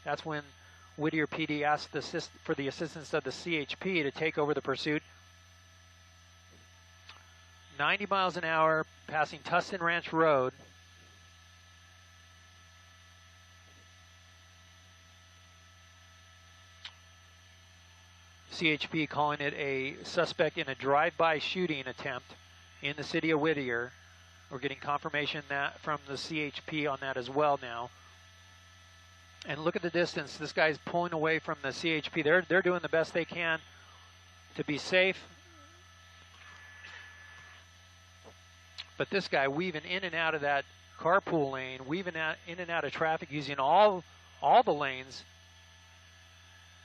That's when Whittier PD asked for the assistance of the CHP to take over the pursuit. 90 miles an hour, passing Tustin Ranch Road. CHP calling it a suspect in a drive-by shooting attempt in the city of Whittier. We're getting confirmation that from the CHP on that as well now. And look at the distance. This guy's pulling away from the CHP. They're doing the best they can to be safe. But this guy weaving in and out of that carpool lane, weaving in and out of traffic, using all the lanes.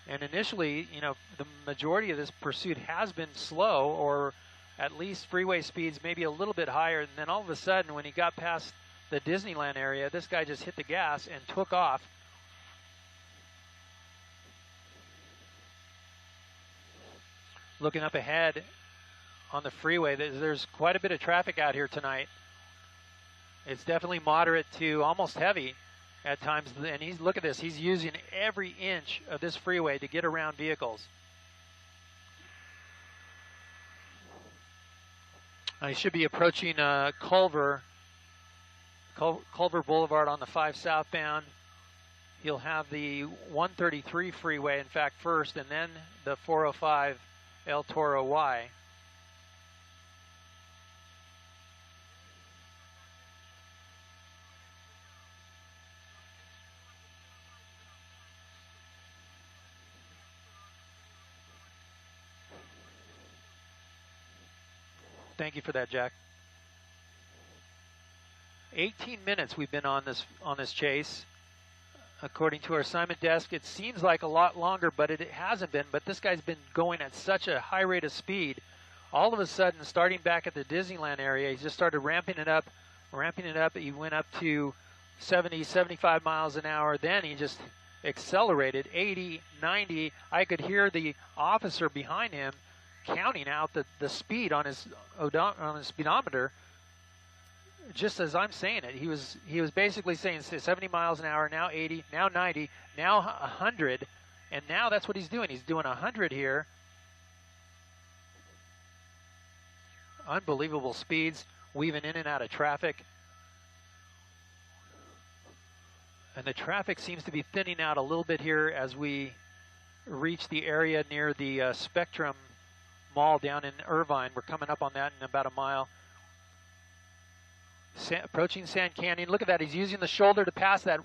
And initially, you know, the majority of this pursuit has been slow, or at least freeway speeds maybe a little bit higher. And then all of a sudden, when he got past the Disneyland area, this guy just hit the gas and took off. Looking up ahead on the freeway, there's quite a bit of traffic out here tonight. It's definitely moderate to almost heavy at times, and look at this, he's using every inch of this freeway to get around vehicles. He should be approaching Culver Boulevard on the 5 southbound. He'll have the 133 freeway, in fact, first, and then the 405 El Toro Y. Thank you for that, Jack. 18 minutes we've been on this chase. According to our assignment desk, it seems like a lot longer, but it hasn't been. But this guy's been going at such a high rate of speed. All of a sudden, starting back at the Disneyland area, he just started ramping it up. He went up to 70, 75 miles an hour. Then he just accelerated 80, 90. I could hear the officer behind him counting out the speed on his speedometer. Just as I'm saying it, he was basically saying 70 miles an hour, now 80, now 90, now 100, and now that's what he's doing. He's doing 100 here. Unbelievable speeds, weaving in and out of traffic. And the traffic seems to be thinning out a little bit here as we reach the area near the Spectrum Mall down in Irvine. We're coming up on that in about a mile. Approaching Sand Canyon. Look at that. He's using the shoulder to pass that.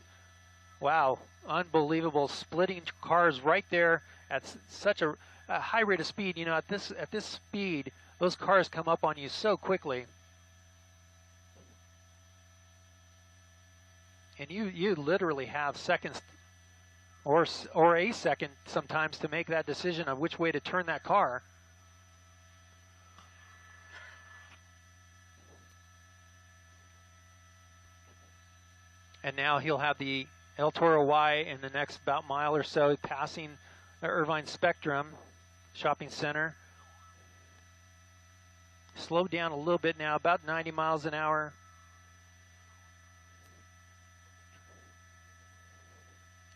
Wow. Unbelievable. Splitting cars right there at such a high rate of speed. You know, at this speed, those cars come up on you so quickly. And you literally have seconds or a second sometimes to make that decision of which way to turn that car. And now he'll have the El Toro Y in the next about mile or so, passing the Irvine Spectrum Shopping Center. Slowed down a little bit now, about 90 miles an hour.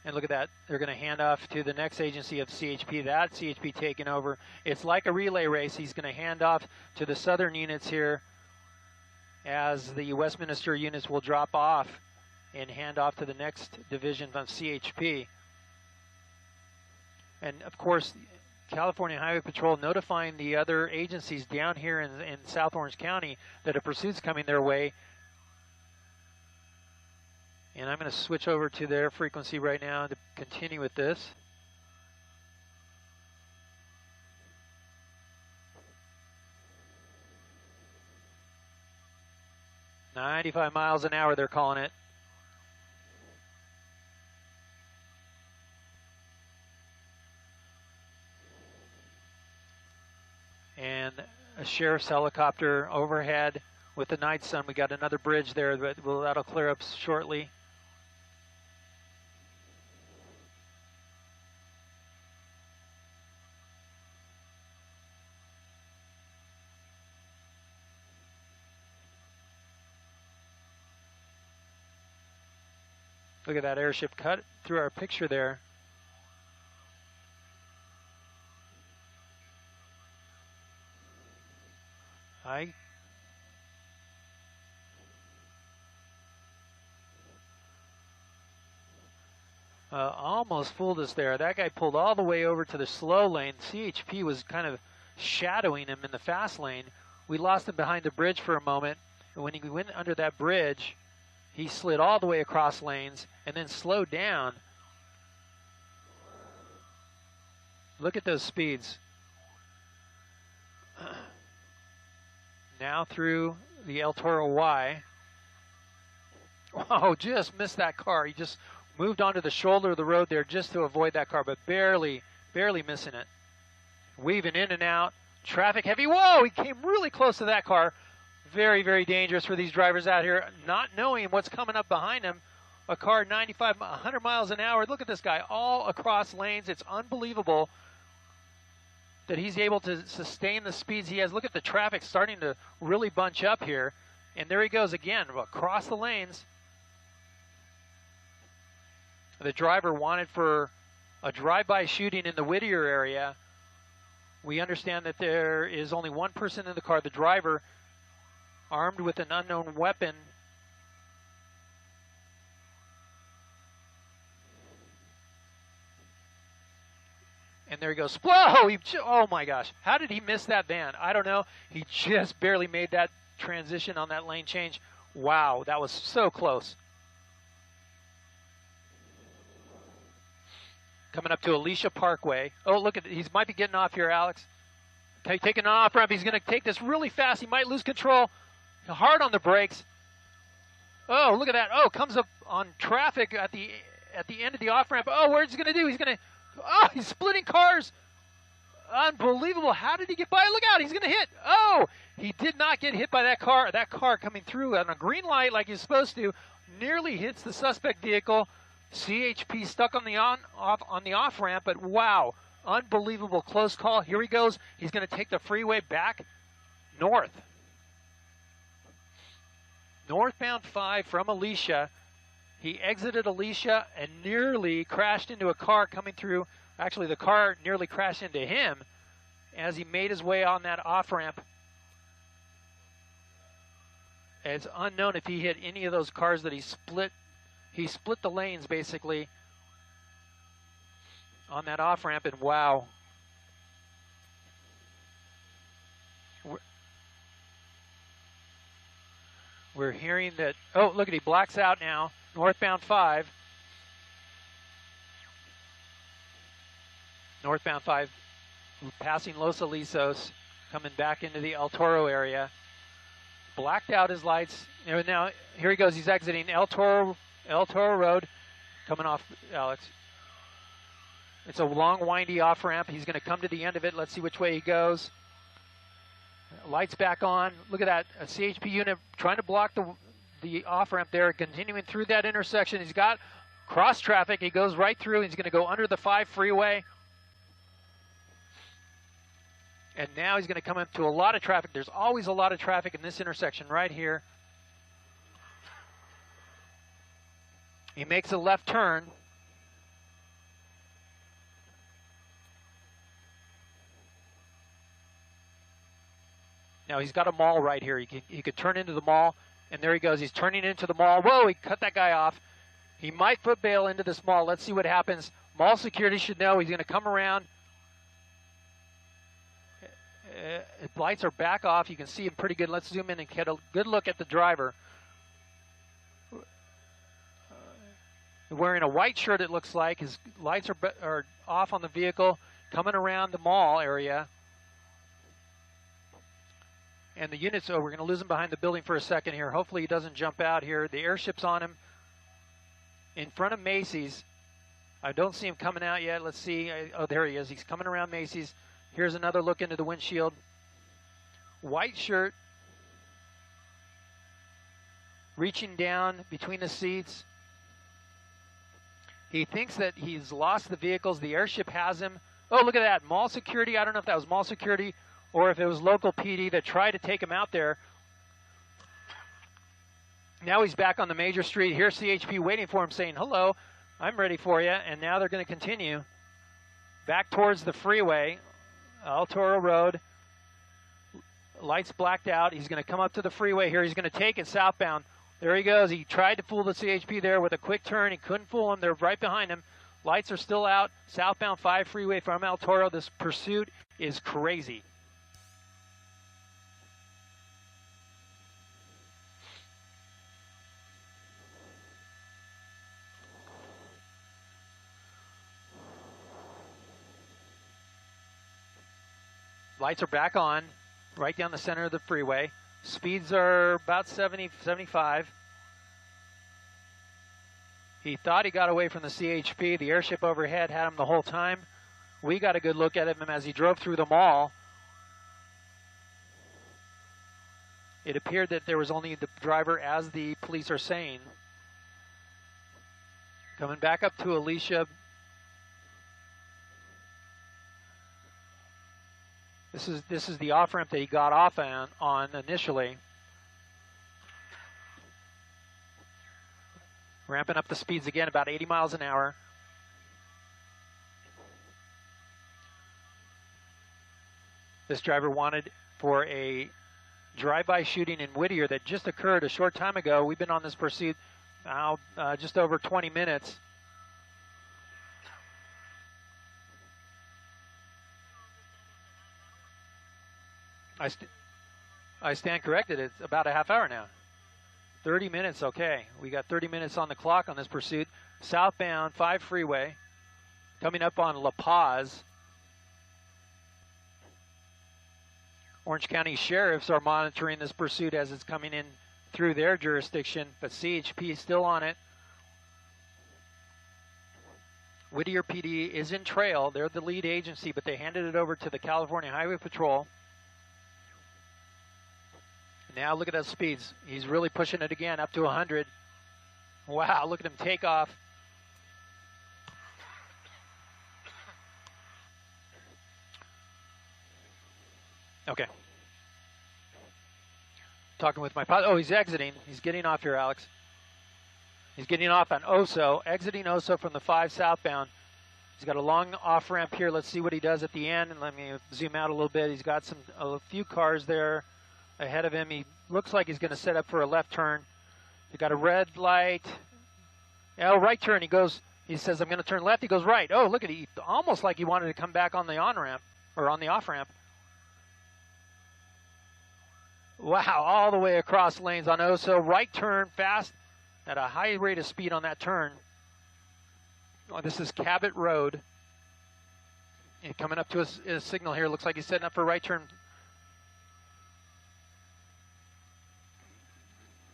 And look at that. They're going to hand off to the next agency of CHP. That CHP taking over. It's like a relay race. He's going to hand off to the southern units here as the Westminster units will drop off and hand off to the next division of CHP. And of course, California Highway Patrol notifying the other agencies down here in South Orange County that a pursuit's coming their way. And I'm going to switch over to their frequency right now to continue with this. "95 miles an hour," they're calling it. And a sheriff's helicopter overhead with the night sun. We got another bridge there, but that'll clear up shortly. Look at that airship cut through our picture there. Almost fooled us there. That guy pulled all the way over to the slow lane. CHP was kind of shadowing him in the fast lane. We lost him behind the bridge for a moment. And when he went under that bridge, he slid all the way across lanes and then slowed down. Look at those speeds. Now through the El Toro Y. Oh, just missed that car. He just moved onto the shoulder of the road there just to avoid that car, but barely missing it. Weaving in and out. Traffic heavy. Whoa, he came really close to that car. Very, very dangerous for these drivers out here, not knowing what's coming up behind him. A car 95, 100 miles an hour. Look at this guy all across lanes. It's unbelievable that he's able to sustain the speeds he has. Look at the traffic starting to really bunch up here. And there he goes again, across the lanes. The driver wanted for a drive-by shooting in the Whittier area. We understand that there is only one person in the car, the driver, armed with an unknown weapon. And there he goes. Whoa! Oh my gosh. How did he miss that van? I don't know. He just barely made that transition on that lane change. Wow, that was so close. Coming up to Alicia Parkway. Oh, look at it. He might be getting off here, Alex. Okay, taking an off ramp. He's going to take this really fast. He might lose control. Hard on the brakes. Oh, look at that. Oh, comes up on traffic at the end of the off ramp. Oh, what's he going to do? He's splitting cars. Unbelievable. How did he get by? Look out. He's going to hit. Oh, he did not get hit by that car. That car coming through on a green light like he's supposed to nearly hits the suspect vehicle. CHP stuck on the off ramp, but wow, unbelievable close call. Here he goes. He's going to take the freeway back north. Northbound 5 from Alicia. He exited Alicia and nearly crashed into a car coming through. Actually, the car nearly crashed into him as he made his way on that off ramp. It's unknown if he hit any of those cars that he split. He split the lanes, basically, on that off-ramp, and wow. We're hearing that, oh, look at, he blacks out now, northbound 5. Northbound 5, passing Los Alisos, coming back into the El Toro area. Blacked out his lights. Now, here he goes, he's exiting El Toro Road, coming off, Alex. It's a long, windy off-ramp. He's going to come to the end of it. Let's see which way he goes. Lights back on. Look at that. A CHP unit trying to block the off-ramp there, continuing through that intersection. He's got cross traffic. He goes right through. He's going to go under the 5 freeway. And now he's going to come up to a lot of traffic. There's always a lot of traffic in this intersection right here. He makes a left turn. Now he's got a mall right here. He could turn into the mall, and there he goes. He's turning into the mall. Whoa, he cut that guy off. He might foot bail into this mall. Let's see what happens. Mall security should know he's going to come around. Lights are back off. You can see him pretty good. Let's zoom in and get a good look at the driver. Wearing a white shirt, it looks like. His lights are off on the vehicle, coming around the mall area. And the units, we're going to lose him behind the building for a second here. Hopefully he doesn't jump out here. The airship's on him in front of Macy's. I don't see him coming out yet. Let's see. Oh, there he is. He's coming around Macy's. Here's another look into the windshield. White shirt. Reaching down between the seats. He thinks that he's lost the vehicles. The airship has him. Oh, look at that. Mall security. I don't know if that was mall security or if it was local PD that tried to take him out there. Now he's back on the major street. Here's CHP waiting for him, saying, hello, I'm ready for you. And now they're going to continue back towards the freeway, El Toro Road. Lights blacked out. He's going to come up to the freeway here. He's going to take it southbound. There he goes. He tried to fool the CHP there with a quick turn. He couldn't fool him. They're right behind him. Lights are still out. Southbound 5 freeway from El Toro. This pursuit is crazy. Lights are back on, right down the center of the freeway. Speeds are about 70, 75. He thought he got away from the CHP. The airship overhead had him the whole time. We got a good look at him as he drove through the mall. It appeared that there was only the driver, as the police are saying. Coming back up to Alicia. This is the off-ramp that he got off on initially. Ramping up the speeds again, about 80 miles an hour. This driver wanted for a drive-by shooting in Whittier that just occurred a short time ago. We've been on this pursuit now just over 20 minutes. I stand corrected. It's about a half hour now. 30 minutes, okay. We got 30 minutes on the clock on this pursuit. Southbound 5 freeway, coming up on La Paz. Orange County sheriffs are monitoring this pursuit as it's coming in through their jurisdiction, but CHP is still on it. Whittier PD is in trail. They're the lead agency, but they handed it over to the California Highway Patrol. Now look at those speeds. He's really pushing it again, up to 100. Wow, look at him take off. Okay. Talking with my pilot. Oh, he's exiting. He's getting off here, Alex. He's getting off on Oso, exiting Oso from the 5 southbound. He's got a long off-ramp here. Let's see what he does at the end. And let me zoom out a little bit. He's got a few cars there ahead of him. He looks like he's going to set up for a left turn. He got a red light. Oh, right turn. He says, I'm going to turn left. He goes right. Oh, look at it. Almost like he wanted to come back on the on-ramp or on the off-ramp. Wow, all the way across lanes on Oso. Right turn, fast, at a high rate of speed on that turn. Oh, this is Cabot Road. And coming up to a signal here. Looks like he's setting up for a right turn.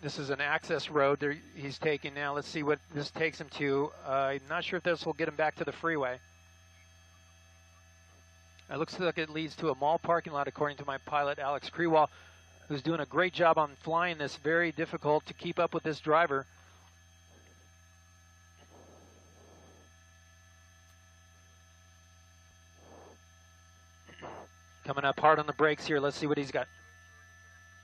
This is an access road he's taking now. Let's see what this takes him to. I'm not sure if this will get him back to the freeway. It looks like it leads to a mall parking lot, according to my pilot, Alex Krewall, who's doing a great job on flying this. Very difficult to keep up with this driver. Coming up hard on the brakes here. Let's see what he's got.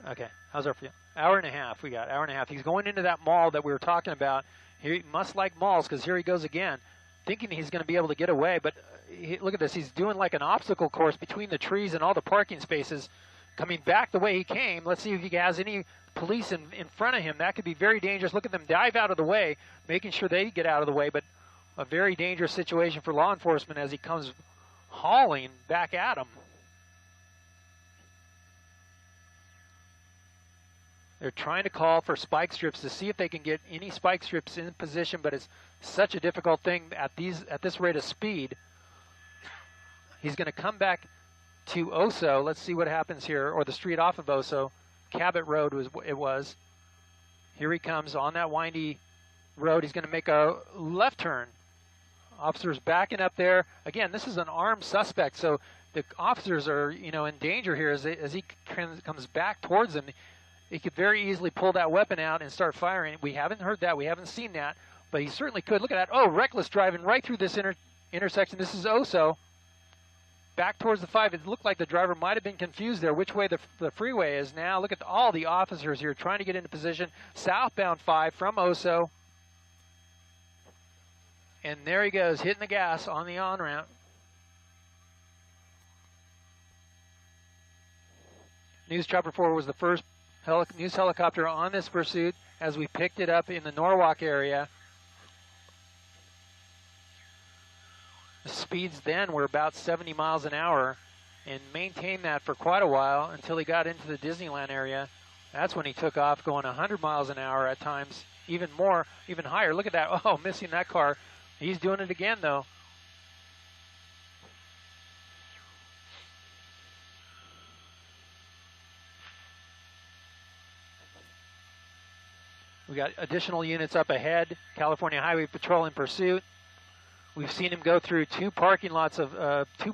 Okay, how's our feel? Hour and a half. We got hour and a half. He's going into that mall that we were talking about. He must like malls because here he goes again, thinking he's going to be able to get away. But look at this. He's doing like an obstacle course between the trees and all the parking spaces, coming back the way he came. Let's see if he has any police in front of him. That could be very dangerous. Look at them dive out of the way, making sure they get out of the way. But a very dangerous situation for law enforcement as he comes hauling back at him. They're trying to call for spike strips to see if they can get any spike strips in position, but it's such a difficult thing at this rate of speed. He's going to come back to Oso. Let's see what happens here, or the street off of Oso. Cabot Road was. Here he comes on that windy road. He's going to make a left turn. Officers backing up there. Again, this is an armed suspect, so the officers are, in danger here as he comes back towards them. He could very easily pull that weapon out and start firing. We haven't heard that. We haven't seen that. But he certainly could. Look at that. Oh, reckless driving right through this intersection. This is Oso. back towards the 5. It looked like the driver might have been confused there which way the freeway is now. Look at all the officers here trying to get into position. Southbound 5 from Oso. And there he goes, hitting the gas on the on-ramp. News Chopper 4 was the first news helicopter on this pursuit as we picked it up in the Norwalk area. The speeds then were about 70 miles an hour and maintained that for quite a while until he got into the Disneyland area. That's when he took off going 100 miles an hour at times, even more, even higher. Look at that. Oh, missing that car. He's doing it again, though. We got additional units up ahead. California Highway Patrol in pursuit. We've seen him go through two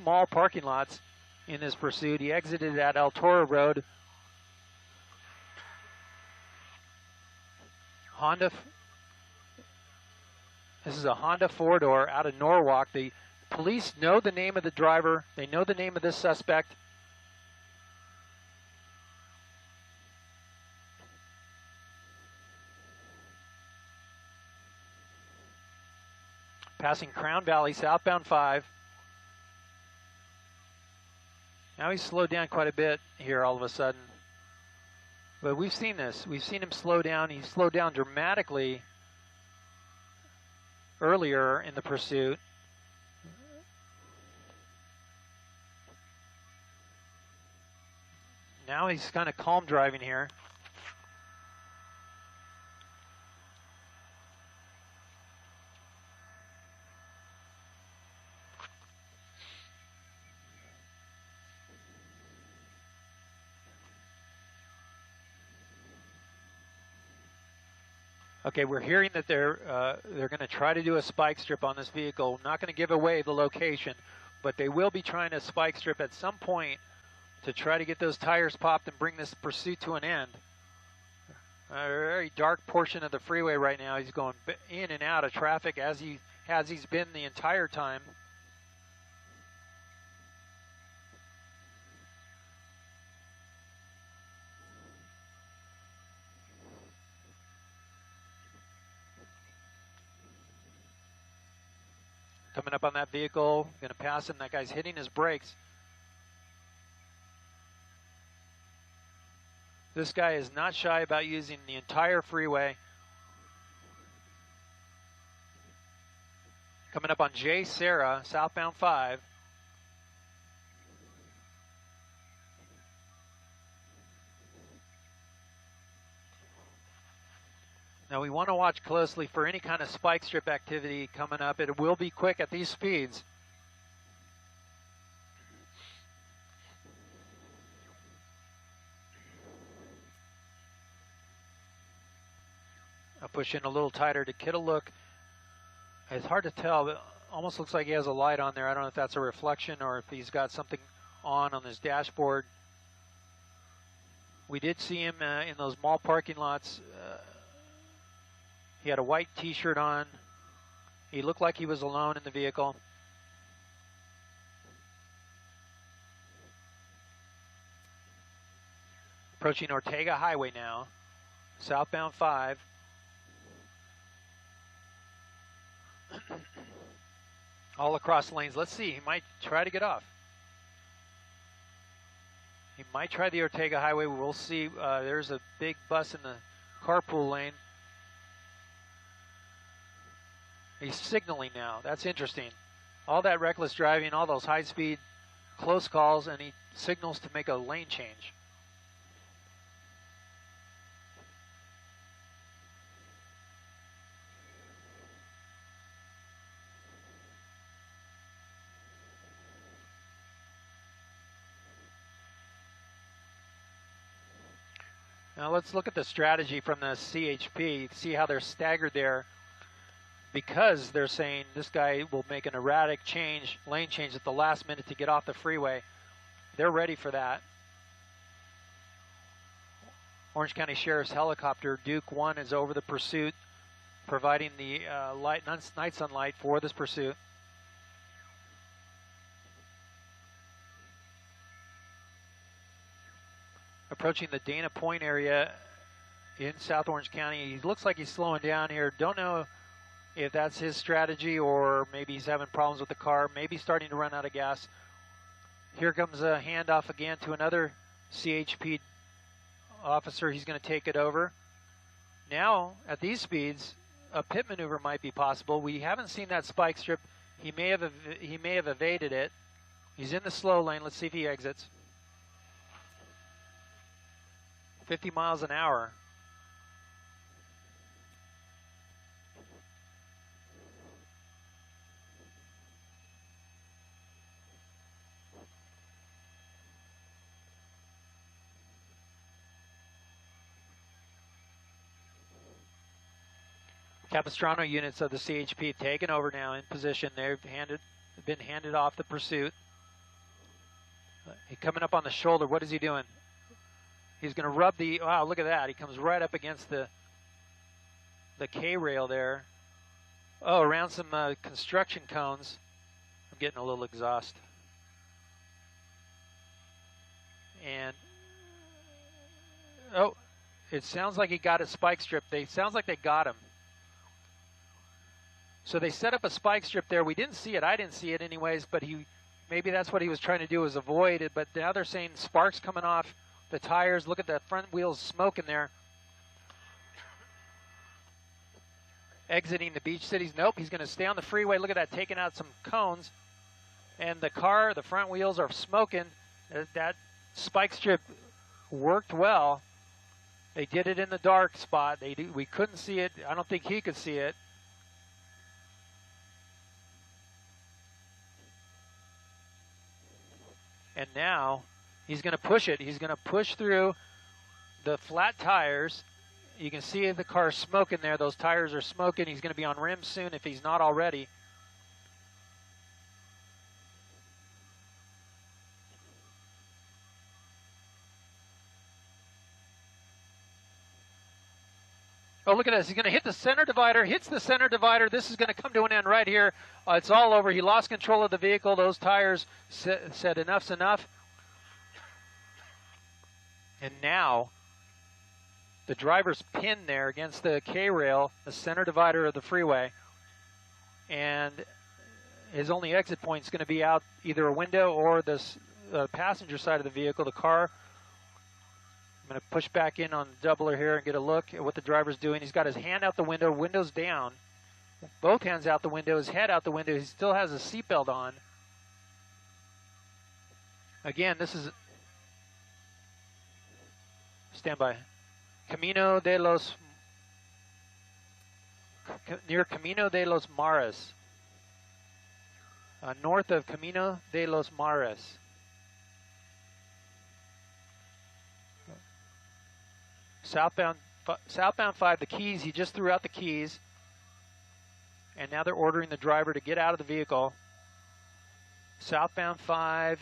mall parking lots in this pursuit. He exited at El Toro Road. This is a Honda four-door out of Norwalk. The police know the name of the driver. They know the name of this suspect. Passing Crown Valley, southbound 5. Now he's slowed down quite a bit here all of a sudden. But we've seen this. We've seen him slow down. He slowed down dramatically earlier in the pursuit. Now he's kind of calm driving here. Okay, we're hearing that they're going to try to do a spike strip on this vehicle. Not going to give away the location, but they will be trying to spike strip at some point to try to get those tires popped and bring this pursuit to an end. A very dark portion of the freeway right now. He's going in and out of traffic as he's been the entire time. Coming up on that vehicle, going to pass him. That guy's hitting his brakes. This guy is not shy about using the entire freeway. Coming up on J. Sarah, southbound 5. Now we want to watch closely for any kind of spike strip activity coming up. It will be quick at these speeds. I'll push in a little tighter to get a look. It's hard to tell, but it almost looks like he has a light on there. I don't know if that's a reflection or if he's got something on his dashboard. We did see him in those mall parking lots. He had a white t-shirt on. He looked like he was alone in the vehicle. Approaching Ortega Highway now, southbound 5. All across lanes. Let's see, he might try to get off. He might try the Ortega Highway. We'll see. There's a big bus in the carpool lane. He's signaling now. That's interesting. All that reckless driving, all those high-speed close calls, and he signals to make a lane change. Now let's look at the strategy from the CHP. You can see how they're staggered there, because they're saying this guy will make an erratic lane change at the last minute to get off the freeway. They're ready for that. Orange County Sheriff's helicopter Duke 1 is over the pursuit, providing the night sunlight for this pursuit. approaching the Dana Point area in South Orange County. He looks like he's slowing down here. Don't know if that's his strategy or maybe he's having problems with the car, maybe starting to run out of gas. Here comes a handoff again to another CHP officer. He's going to take it over. Now, at these speeds, a pit maneuver might be possible. We haven't seen that spike strip. He may have evaded it. He's in the slow lane. Let's see if he exits. 50 miles an hour. Capistrano units of the CHP taken over now in position. They've been handed off the pursuit. He's coming up on the shoulder. What is he doing? He's going to rub the, wow, look at that. He comes right up against the K-rail there. Oh, around some construction cones. I'm getting a little exhaust. And, oh, it sounds like he got a spike strip. Sounds like they got him. So they set up a spike strip there. We didn't see it. I didn't see it anyways, but maybe that's what he was trying to do, was avoid it. But now they're saying sparks coming off the tires. Look at the front wheels smoking there. Exiting the beach cities. Nope, he's going to stay on the freeway. Look at that, taking out some cones. And the front wheels are smoking. That spike strip worked well. They did it in the dark spot. We couldn't see it. I don't think he could see it. And now he's going to push it. He's going to push through the flat tires. You can see the car smoking there. Those tires are smoking. He's going to be on rims soon if he's not already. Oh, look at this. He's going to hit the center divider, hits the center divider. This is going to come to an end right here. It's all over. He lost control of the vehicle. Those tires said enough's enough. And now the driver's pinned there against the K-rail, the center divider of the freeway. And his only exit point is going to be out either a window or the passenger side of the vehicle, the car. I'm going to push back in on the doubler here and get a look at what the driver's doing. He's got his hand out the window, windows down. Both hands out the window, his head out the window. He still has a seatbelt on. Again, this is... Stand by. Camino de los... Near Camino de los Mares. North of Camino de los Mares. Southbound 5, the keys, he just threw out the keys. And now they're ordering the driver to get out of the vehicle. Southbound 5,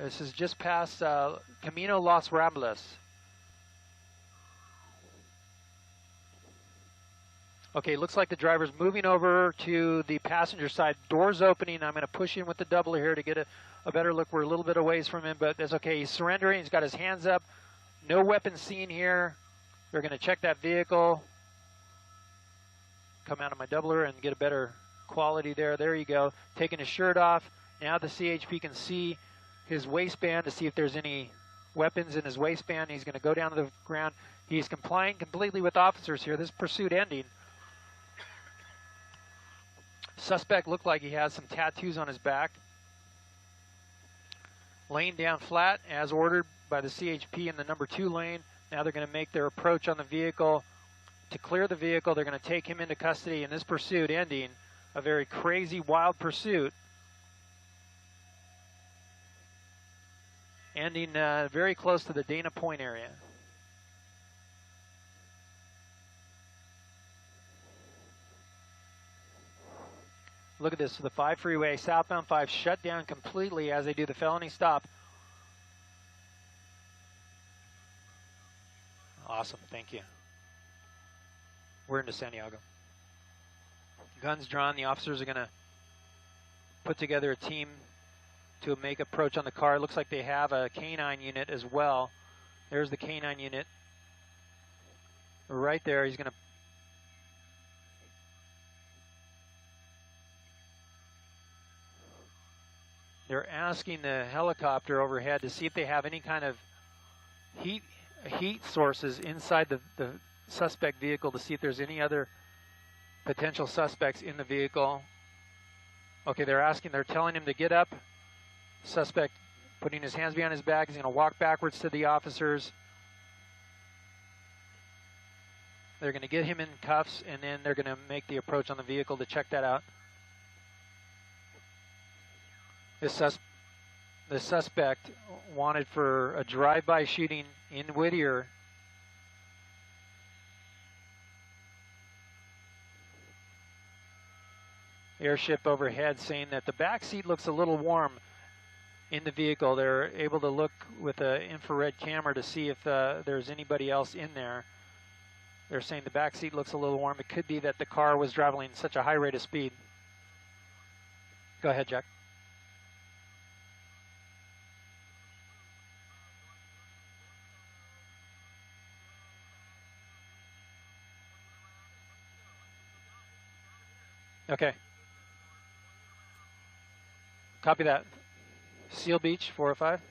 this is just past Camino Los Ramblas. Okay, looks like the driver's moving over to the passenger side. Doors opening. I'm going to push in with the doubler here to get a better look. We're a little bit away from him, but that's okay. He's surrendering. He's got his hands up. No weapons seen here. They're going to check that vehicle. Come out of my doubler and get a better quality there. There you go. Taking his shirt off. Now the CHP can see his waistband to see if there's any weapons in his waistband. He's going to go down to the ground. He's complying completely with officers here. This pursuit ending. Suspect looked like he has some tattoos on his back. Lane down flat as ordered by the CHP in the number 2 lane. Now they're going to make their approach on the vehicle. To clear the vehicle, they're going to take him into custody, and this pursuit ending a very crazy, wild pursuit. Ending very close to the Dana Point area. Look at this, the 5 freeway, southbound 5 shut down completely as they do the felony stop. Awesome, thank you. We're into Santiago. Guns drawn, the officers are going to put together a team to make approach on the car. It looks like they have a canine unit as well. There's the canine unit right there. He's going to they're asking the helicopter overhead to see if they have any kind of heat sources inside the suspect vehicle, to see if there's any other potential suspects in the vehicle. Okay, they're telling him to get up. Suspect putting his hands behind his back. He's going to walk backwards to the officers. They're going to get him in cuffs, and then they're going to make the approach on the vehicle to check that out. The suspect wanted for a drive-by shooting in Whittier. Airship overhead saying that the back seat looks a little warm in the vehicle. They're able to look with an infrared camera to see if there's anybody else in there. They're saying the back seat looks a little warm. It could be that the car was traveling such a high rate of speed. Go ahead, Jack. Okay. Copy that. Seal Beach, 405.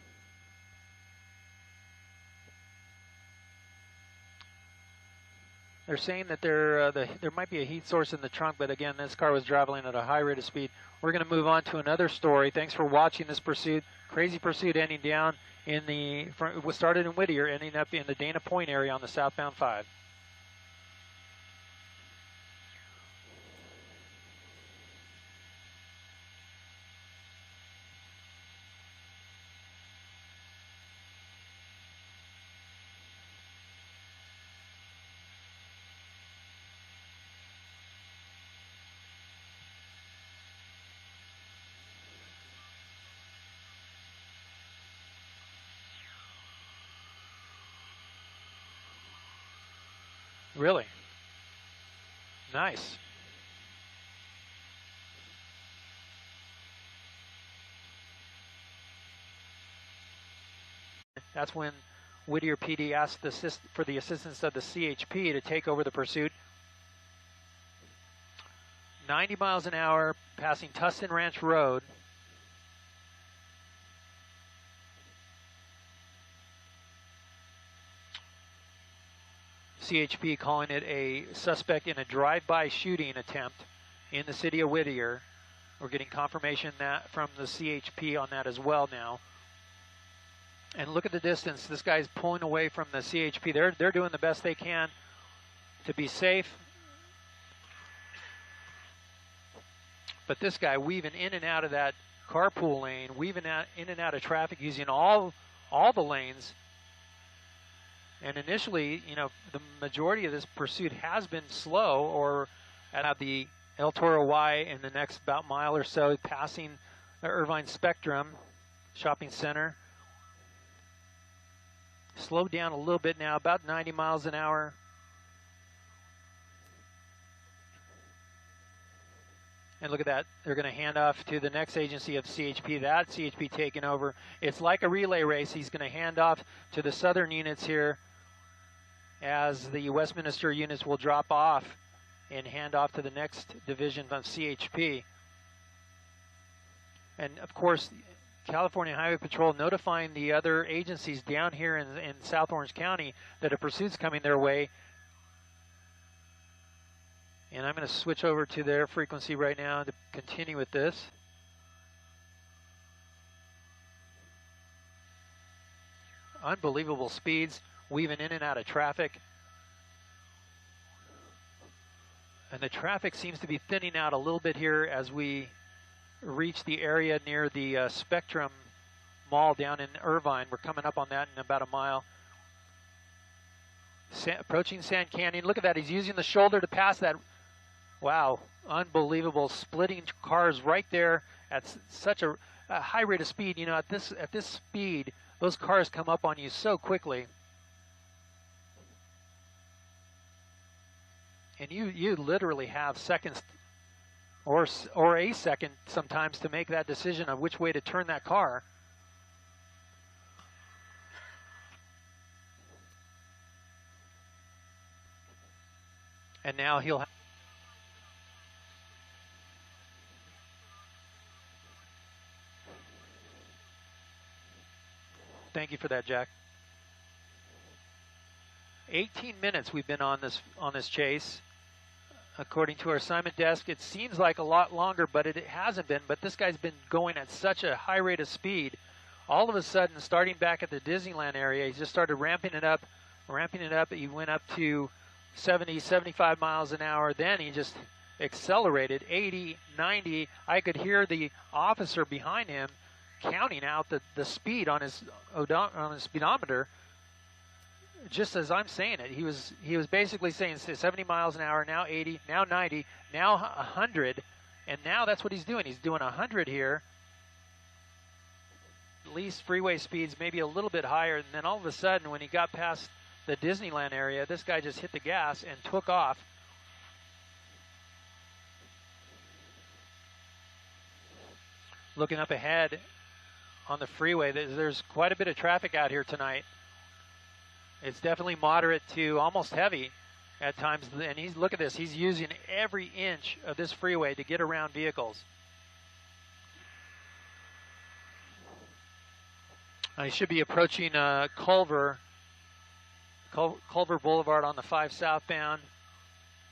They're saying that there might be a heat source in the trunk, but again, this car was traveling at a high rate of speed. We're going to move on to another story. Thanks for watching this pursuit. Crazy pursuit ending down in it was started in Whittier, ending up in the Dana Point area on the southbound 5. Really? Nice. That's when Whittier PD asked for the assistance of the CHP to take over the pursuit. 90 miles an hour, passing Tustin Ranch Road. CHP calling it a suspect in a drive-by shooting attempt in the city of Whittier. We're getting confirmation that from the CHP on that as well now. And look at the distance. This guy's pulling away from the CHP. They're doing the best they can to be safe. But this guy weaving in and out of that carpool lane, weaving in and out of traffic, using all the lanes. And initially, you know, the majority of this pursuit has been slow, or at the El Toro Y in the next about mile or so, passing the Irvine Spectrum Shopping Center. Slowed down a little bit now, about 90 miles an hour. And look at that. They're going to hand off to the next agency of CHP. That CHP taking over. It's like a relay race. He's going to hand off to the southern units here, as the Westminster units will drop off and hand off to the next division of CHP. And of course, California Highway Patrol notifying the other agencies down here in South Orange County that a pursuit's coming their way. And I'm going to switch over to their frequency right now to continue with this. Unbelievable speeds, weaving in and out of traffic. And the traffic seems to be thinning out a little bit here as we reach the area near the Spectrum Mall down in Irvine. We're coming up on that in about a mile. Approaching Sand Canyon. Look at that. He's using the shoulder to pass that. Wow. Unbelievable. Splitting cars right there at such a high rate of speed. You know, at this speed, those cars come up on you so quickly. And you literally have seconds or a second sometimes to make that decision of which way to turn that car. And now he'll thank you for that, Jack. 18 minutes we've been on this chase. According to our assignment desk, it seems like a lot longer, but it hasn't been. But this guy's been going at such a high rate of speed. All of a sudden, starting back at the Disneyland area, he just started ramping it up. He went up to 70, 75 miles an hour. Then he just accelerated 80, 90. I could hear the officer behind him counting out the speed on his speedometer. Just as I'm saying it, he was basically saying 70 miles an hour, now 80, now 90, now 100, and now that's what he's doing. He's doing 100 here. At least freeway speeds maybe a little bit higher, and then all of a sudden when he got past the Disneyland area, this guy just hit the gas and took off. Looking up ahead on the freeway, there's quite a bit of traffic out here tonight. It's definitely moderate to almost heavy at times, and look at this, he's using every inch of this freeway to get around vehicles. He should be approaching Culver Boulevard on the 5 southbound.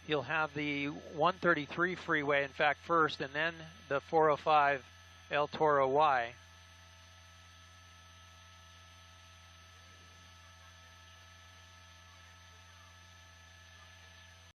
He'll have the 133 freeway, in fact, first, and then the 405 El Toro Y.